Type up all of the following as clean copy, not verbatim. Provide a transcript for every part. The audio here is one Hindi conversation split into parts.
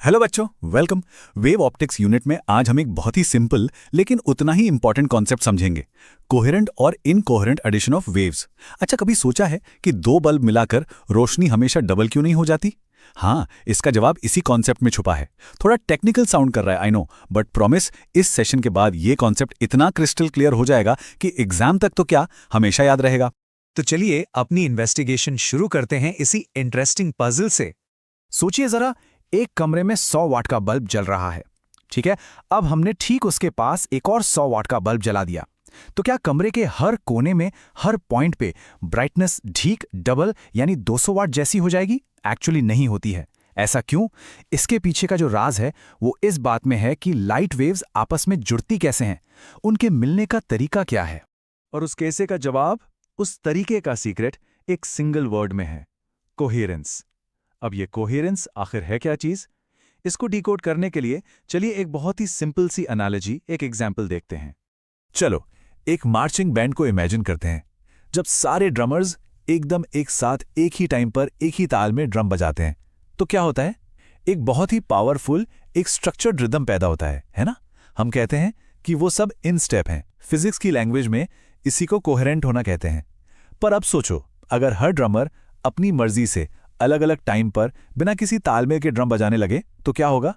हेलो बच्चों, वेलकम। वेव ऑप्टिक्स यूनिट में आज हम एक बहुत ही सिंपल लेकिन उतना ही इंपॉर्टेंट कॉन्सेप्ट समझेंगे, कोहेरेंट और इनकोहेरेंट एडिशन ऑफ वेव्स। अच्छा, कभी सोचा है कि दो बल्ब मिलाकर रोशनी हमेशा डबल क्यों नहीं हो जाती? हाँ, इसका जवाब इसी कॉन्सेप्ट में छुपा है। थोड़ा टेक्निकल साउंड कर रहा है, आई नो, बट प्रॉमिस, इस सेशन के बाद ये कॉन्सेप्ट इतना क्रिस्टल क्लियर हो जाएगा कि एग्जाम तक तो क्या, हमेशा याद रहेगा। तो चलिए अपनी इन्वेस्टिगेशन शुरू करते हैं इसी इंटरेस्टिंग पजल से। सोचिए जरा, एक कमरे में 100 वाट का बल्ब जल रहा है। ठीक है, अब हमने ठीक उसके पास एक और 100 वाट का बल्ब जला दिया। तो क्या कमरे के हर कोने में, हर पॉइंट पे ब्राइटनेस ठीक डबल यानी 200 वाट जैसी हो जाएगी? एक्चुअली नहीं होती है। ऐसा क्यों? इसके पीछे का जो राज है वो इस बात में है कि लाइट वेव्स आपस में जुड़ती कैसे हैं, उनके मिलने का तरीका क्या है। और उस कैसे का जवाब, उस तरीके का सीक्रेट एक सिंगल वर्ड में है, कोहेरेंस। अब ये कोहेरेंस आखिर है क्या चीज? इसको डिकोड करने के लिए चलिए एक बहुत ही सिंपल सी एनालॉजी, एक एग्जाम्पल देखते हैं। चलो, एक मार्चिंग बैंड को इमेजिन करते हैं। जब सारे ड्रमर्स एकदम एक साथ एक ही टाइम पर एक ही ताल में ड्रम बजाते हैं तो क्या होता है? एक बहुत ही पावरफुल, एक स्ट्रक्चर्ड रिदम पैदा होता है ना? हम कहते हैं कि वो सब इन स्टेप हैं। फिजिक्स की लैंग्वेज में इसी को कोहेरेंट होना कहते हैं। पर अब सोचो, अगर हर ड्रमर अपनी मर्जी से अलग अलग टाइम पर बिना किसी तालमेल के ड्रम बजाने लगे तो क्या होगा?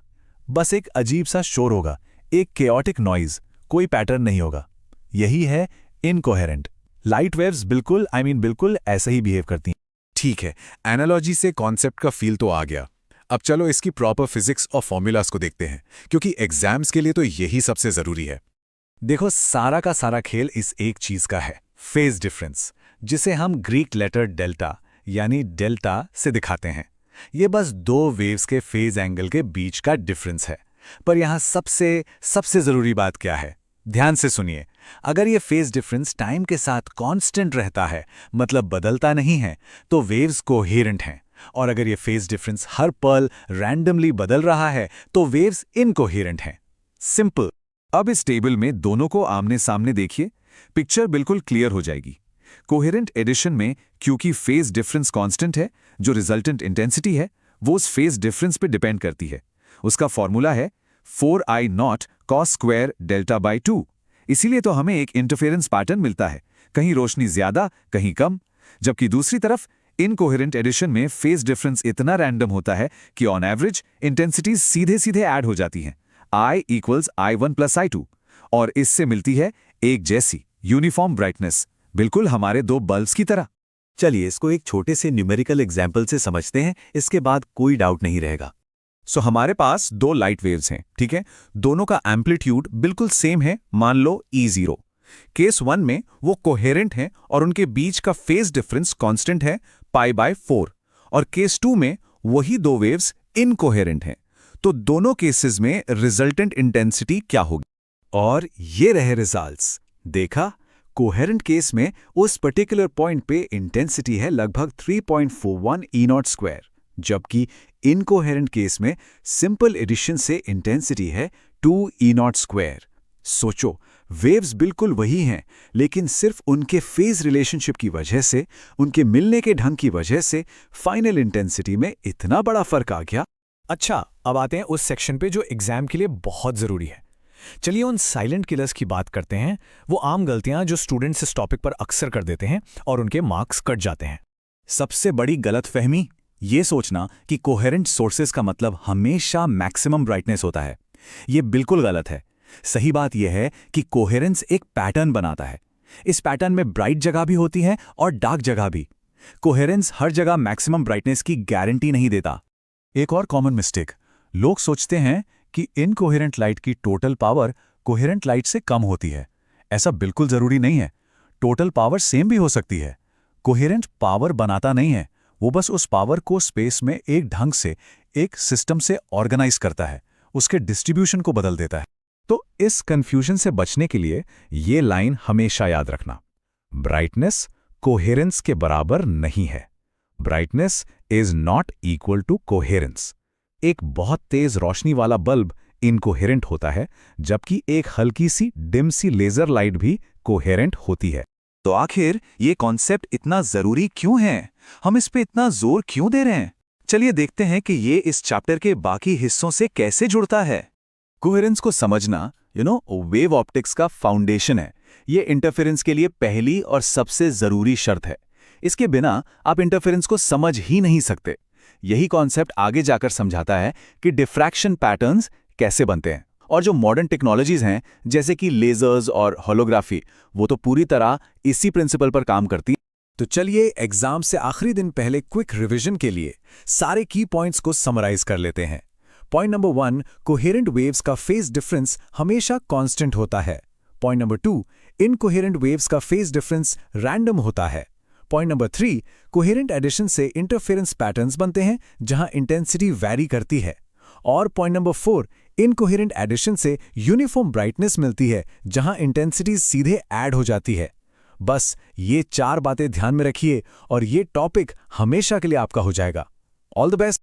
बस एक अजीब सा शोर होगा, एक केओटिक नॉइज, कोई पैटर्न नहीं होगा। यही है इनकोहेरेंट। लाइट वेव्स बिल्कुल ऐसे ही बिहेव करती हैं। ठीक है, एनालॉजी से कॉन्सेप्ट का फील तो आ गया। अब चलो इसकी प्रॉपर फिजिक्स और फॉर्मूलाज को देखते हैं, क्योंकि एग्जाम्स के लिए तो यही सबसे जरूरी है। देखो, सारा का सारा खेल इस एक चीज का है, फेज डिफरेंस, जिसे हम ग्रीक लेटर डेल्टा यानी डेल्टा से दिखाते हैं। ये बस दो वेव्स के फेज एंगल के बीच का डिफरेंस है। पर यहां सबसे जरूरी बात क्या है? ध्यान से सुनिए। अगर ये फेज डिफरेंस टाइम के साथ कांस्टेंट रहता है, मतलब बदलता नहीं है, तो वेव्स कोहेरेंट हैं। और अगर ये फेज डिफरेंस हर पल रैंडमली बदल रहा है तो वेव्स इनकोहेरेंट हैं। सिंपल। अब इस टेबल में दोनों को आमने सामने देखिए, पिक्चर बिल्कुल क्लियर हो जाएगी। कोहेरेंट एडिशन में क्योंकि फेज डिफरेंस कांस्टेंट है, जो रिजल्टेंट इंटेंसिटी है वो उस फेज डिफरेंस पे डिपेंड करती है। उसका फॉर्मूला है 4I0 cos square delta by 2। इसीलिए तो हमें एक इंटरफेरेंस पैटर्न मिलता है, कहीं रोशनी ज्यादा कहीं कम। जबकि दूसरी तरफ इनकोहेरेंट एडिशन में फेज डिफरेंस इतना रैंडम होता है कि ऑन एवरेज इंटेंसिटीज सीधे सीधे ऐड हो जाती हैं, I = I1 + I2, और इससे मिलती है एक जैसी यूनिफॉर्म ब्राइटनेस, बिल्कुल हमारे दो बल्ब्स की तरह। चलिए इसको एक छोटे से न्यूमेरिकल एग्जाम्पल से समझते हैं, इसके बाद कोई डाउट नहीं रहेगा। हमारे पास दो लाइट वेव्स हैं, ठीक है? दोनों का एम्पलीट्यूड बिल्कुल सेम है, मान लो E0। केस 1 में वो कोहेरेंट हैं और उनके बीच का फेज डिफरेंस कांस्टेंट है π/4, और केस 2 में वही दो वेव्स इनकोहेरेंट हैं। तो दोनों केसेस में रिजल्टेंट इंटेंसिटी क्या होगी? और ये रहे रिजल्ट्स। देखा, कोहेरेंट केस में उस पर्टिकुलर पॉइंट पे इंटेंसिटी है लगभग 3.41 E0², जबकि इनकोहेरेंट केस में सिंपल एडिशन से इंटेंसिटी है 2 E0²। सोचो, वेव्स बिल्कुल वही हैं, लेकिन सिर्फ उनके फेज रिलेशनशिप की वजह से, उनके मिलने के ढंग की वजह से फाइनल इंटेंसिटी में इतना बड़ा फर्क आ गया। अच्छा, अब आते हैं उस सेक्शन पे जो एग्जाम के लिए बहुत जरूरी है। चलिए उन साइलेंट किलर्स की बात करते हैं, वो आम गलतियां जो स्टूडेंट्स इस टॉपिक पर अक्सर कर देते हैं और उनके मार्क्स कट जाते हैं। सबसे बड़ी गलतफहमी ये सोचना कि कोहेरेंट सोर्सेज का मतलब हमेशा मैक्सिमम ब्राइटनेस होता है। ये बिल्कुल गलत है। सही बात यह है कि कोहेरेंस एक पैटर्न बनाता है। इस पैटर्न में ब्राइट जगह भी होती है और डार्क जगह भी। कोहेरेंस हर जगह मैक्सिमम ब्राइटनेस की गारंटी नहीं देता। एक और कॉमन मिस्टेक, लोग सोचते हैं कि इनकोहेरेंट लाइट की टोटल पावर कोहेरेंट लाइट से कम होती है। ऐसा बिल्कुल जरूरी नहीं है। टोटल पावर सेम भी हो सकती है। कोहेरेंट पावर बनाता नहीं है, वो बस उस पावर को स्पेस में एक ढंग से, एक सिस्टम से ऑर्गेनाइज करता है, उसके डिस्ट्रीब्यूशन को बदल देता है। तो इस कंफ्यूजन से बचने के लिए ये लाइन हमेशा याद रखना, ब्राइटनेस कोहेरेंस के बराबर नहीं है। Brightness is not equal to coherence. एक बहुत तेज रोशनी वाला बल्ब इनकोहेरेंट होता है, जबकि एक हल्की सी डिम सी लेजर लाइट भी कोहेरेंट होती है। तो आखिर ये कॉन्सेप्ट इतना जरूरी क्यों है? हम इस पे इतना जोर क्यों दे रहे हैं? चलिए देखते हैं कि ये इस चैप्टर के बाकी हिस्सों से कैसे जुड़ता है। कोहेरेंस को समझना वेव ऑप्टिक्स का फाउंडेशन है। ये इंटरफेरेंस के लिए पहली और सबसे जरूरी शर्त है। इसके बिना आप इंटरफेरेंस को समझ ही नहीं सकते। यही कॉन्सेप्ट आगे जाकर समझाता है कि डिफ्रैक्शन पैटर्न्स कैसे बनते हैं, और जो मॉडर्न टेक्नोलॉजीज हैं जैसे कि लेजर्स और होलोग्राफी, वो तो पूरी तरह इसी प्रिंसिपल पर काम करती हैं। तो चलिए एग्जाम से आखिरी दिन पहले क्विक रिवीजन के लिए सारे की पॉइंट्स को समराइज कर लेते हैं। पॉइंट नंबर 1, कोहेरेंट वेव्स का फेज डिफरेंस हमेशा कांस्टेंट होता है। पॉइंट नंबर 2, इनकोहेरेंट वेव्स का फेज डिफरेंस रैंडम होता है। पॉइंट नंबर 3, कोहेरेंट एडिशन से इंटरफेरेंस पैटर्न्स बनते हैं जहां इंटेंसिटी वैरी करती है। और पॉइंट नंबर 4, इनकोहेरेंट एडिशन से यूनिफॉर्म ब्राइटनेस मिलती है जहां इंटेंसिटी सीधे ऐड हो जाती है। बस ये 4 बातें ध्यान में रखिए और ये टॉपिक हमेशा के लिए आपका हो जाएगा। All the best.